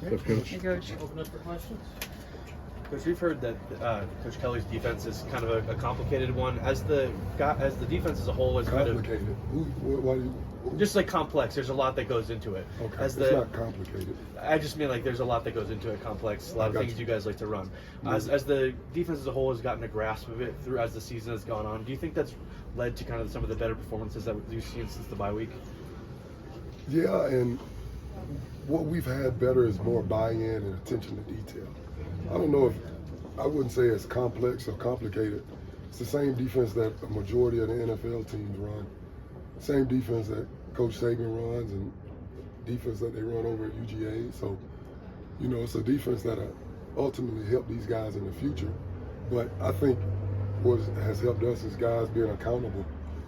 What's up, Coach? Hey, Coach. Open up for questions. Coach, we've heard that Coach Kelly's defense is kind of a complicated one. As the defense as a whole is kind of Complicated. Why do you? just like complex. There's a lot that goes into it. Okay, As it's not complicated. I just mean like there's a lot that goes into it. Complex. A lot of things you guys like to run. As the defense as a whole has gotten a grasp of it through as the season has gone on, do you think that's led to kind of some of the better performances that you've seen since the bye week? Yeah, and what we've had better is more buy-in and attention to detail. I don't know if I wouldn't say it's complex or complicated. It's the same defense that a majority of the NFL teams run. Same defense that Coach Saban runs and defense that they run over at UGA. So, you know, it's a defense that ultimately help these guys in the future. But I think what has helped us is guys being accountable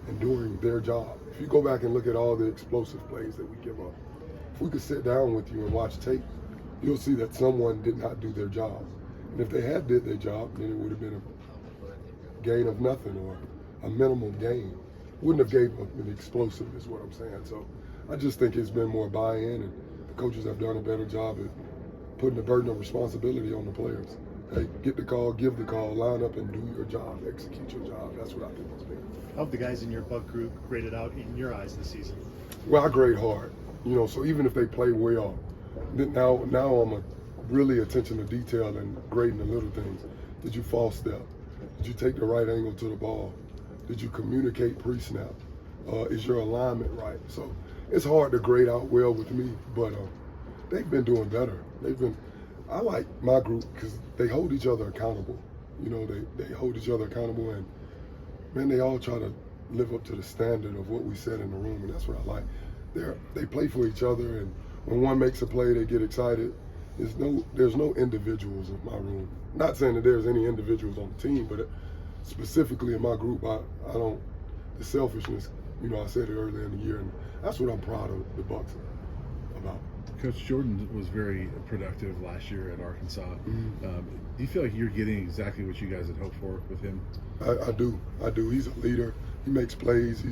and doing their job. If you go back and look at all the explosive plays that we give up, if we could sit down with you and watch tape, you'll see that someone did not do their job. And if they had did their job, then it would have been a gain of nothing or a minimal gain. Wouldn't have gave up an explosive is what I'm saying. So I just think it's been more buy-in, and the coaches have done a better job at putting the burden of responsibility on the players. Hey, get the call, give the call, line up and do your job, execute your job. That's what I think it's been. How have the guys in your bug group graded out in your eyes this season? Well, I grade hard, you know, so even if they play well, then now I'm a really attention to detail and grading the little things. Did you false step? Did you take the right angle to the ball? Did you communicate pre-snap? Is your alignment right? So it's hard to grade out well with me, but they've been doing better. I like my group because they hold each other accountable. You know, they hold each other accountable, and man, they all try to live up to the standard of what we said in the room, and that's what I like. They play for each other, and when one makes a play, they get excited. There's no individuals in my room. Not saying that there's any individuals on the team, but specifically in my group, I don't. The selfishness, you know, I said it earlier in the year, and that's what I'm proud of the Bucs about. Coach Jordan was very productive last year at Arkansas. Do you feel like you're getting exactly what you guys had hoped for with him? I do. He's a leader. He makes plays.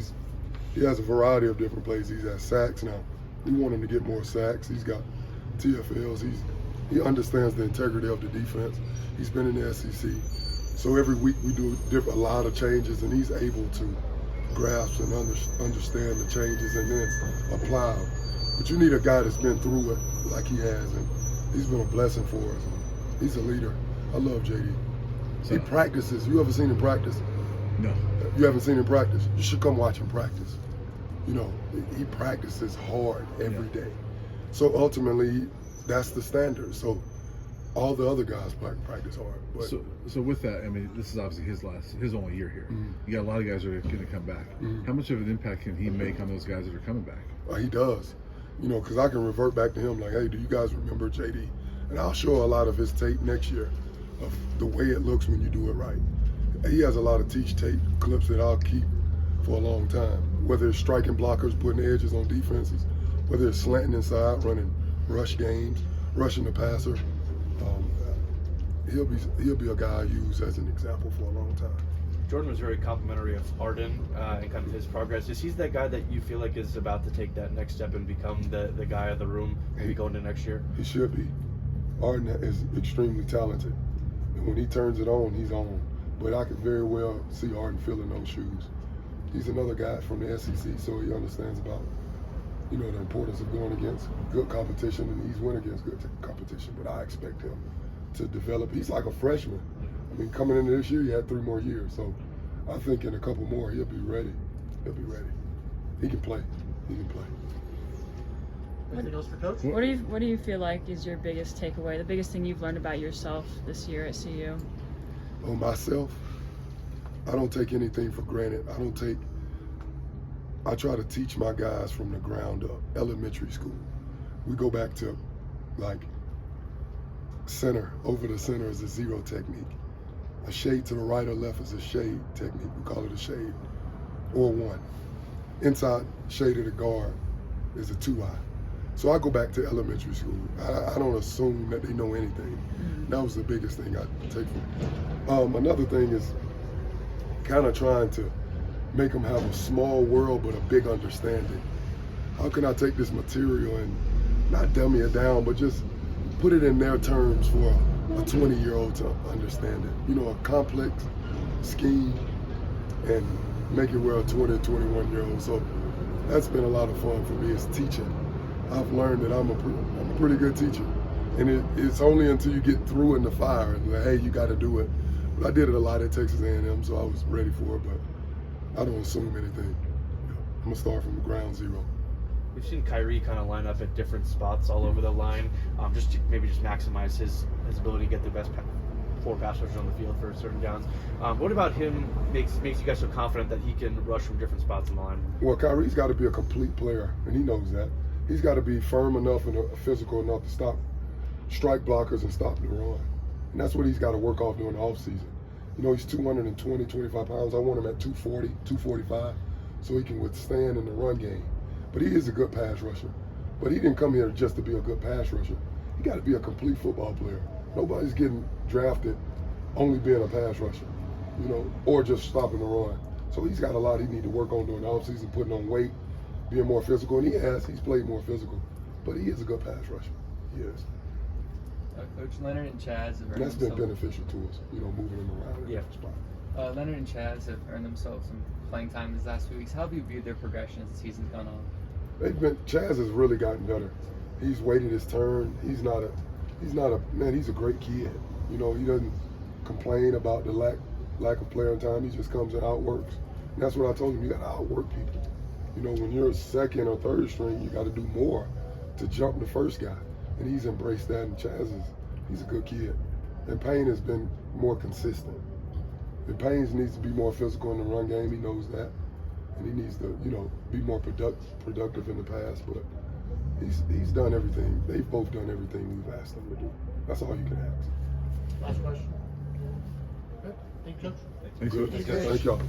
He has a variety of different plays. He's at sacks now. We want him to get more sacks. He's got TFLs. He understands the integrity of the defense. He's been in the SEC. So every week we do a lot of changes, and he's able to grasp and understand the changes and then apply them. But you need a guy that's been through it like he has, and he's been a blessing for us. He's a leader. I love JD. He practices. You ever seen him practice? No. You haven't seen him practice? You should come watch him practice. You know, he practices hard every day. So ultimately, that's the standard. So all the other guys practice hard. But, so with that, I mean, this is obviously his only year here. You got a lot of guys that are going to come back. How much of an impact can he make on those guys that are coming back? He does. You know, because I can revert back to him like, hey, do you guys remember JD? And I'll show a lot of his tape next year of the way it looks when you do it right. He has a lot of teach tape clips that I'll keep for a long time, whether it's striking blockers, putting edges on defenses, whether it's slanting inside, running rush games, rushing the passer. He'll be a guy I use as an example for a long time. Jordan was very complimentary of Arden and kind of his progress. Is he that guy that you feel like is about to take that next step and become the guy of the room maybe going into next year? He should be. Arden is extremely talented. And when he turns it on, he's on. But I could very well see Arden filling those shoes. He's another guy from the SEC, so he understands about, you know, the importance of going against good competition, and he's went against good competition. But I expect him to develop. He's like a freshman. I mean, coming into this year, he had 3 more years. So I think in a couple more, he'll be ready. He'll be ready. He can play. He can play. Anything else for Coach? What do you feel like is your biggest takeaway, the biggest thing you've learned about yourself this year at CU? Oh, myself? I don't take anything for granted. I try to teach my guys from the ground up, elementary school. We go back to like center, over the center is a 0 technique. A shade to the right or left is a shade technique. We call it a shade, or 1. Inside shade of the guard is a 2-eye. So I go back to elementary school. I don't assume that they know anything. That was the biggest thing I take from them. Another thing is kind of trying to make them have a small world but a big understanding. How can I take this material and not dummy it down, but just put it in their terms for a 20-year-old to understand it. You know, a complex scheme and make it where a 20 or 21-year-old. So that's been a lot of fun for me as teaching. I've learned that I'm a pretty good teacher. And it's only until you get through in the fire and like, hey, you got to do it. But I did it a lot at Texas A&M, so I was ready for it, but I don't assume anything. I'm going to start from ground zero. We've seen Kyrie kind of line up at different spots all over the line, just to maybe just maximize his ability to get the best four pass rushers on the field for certain downs. What about him makes you guys so confident that he can rush from different spots in the line? Well, Kyrie's got to be a complete player, and he knows that. He's got to be firm enough and physical enough to stop strike blockers and stop the run. And that's what he's got to work off during the offseason. You know, he's 220, 25 pounds. I want him at 240, 245, so he can withstand in the run game. But he is a good pass rusher. But he didn't come here just to be a good pass rusher. He got to be a complete football player. Nobody's getting drafted only being a pass rusher, you know, or just stopping the run. So he's got a lot he need to work on during the offseason, putting on weight, being more physical. And he's played more physical. But he is a good pass rusher. He is. Coach, Leonard and Chaz have earned And that's been themselves. beneficial to us, you know, moving him around. in Yeah. that spot. Leonard and Chaz have earned themselves some playing time these last few weeks. How have you viewed their progression as the season's gone on? Chaz has really gotten better. He's waited his turn. He's not a man, he's a great kid. You know, he doesn't complain about the lack of playing time. He just comes and outworks. And that's what I told him, you gotta outwork people. You know, when you're second or third string, you gotta do more to jump the first guy. And he's embraced that, and he's a good kid. And Payne has been more consistent. And Payne needs to be more physical in the run game, he knows that. And he needs to, you know, be more productive in the pass, but he's done everything. They've both done everything we've asked them to do. That's all you can ask. Last question. Good. Thank you, Coach. Thanks, Coach. Thank y'all.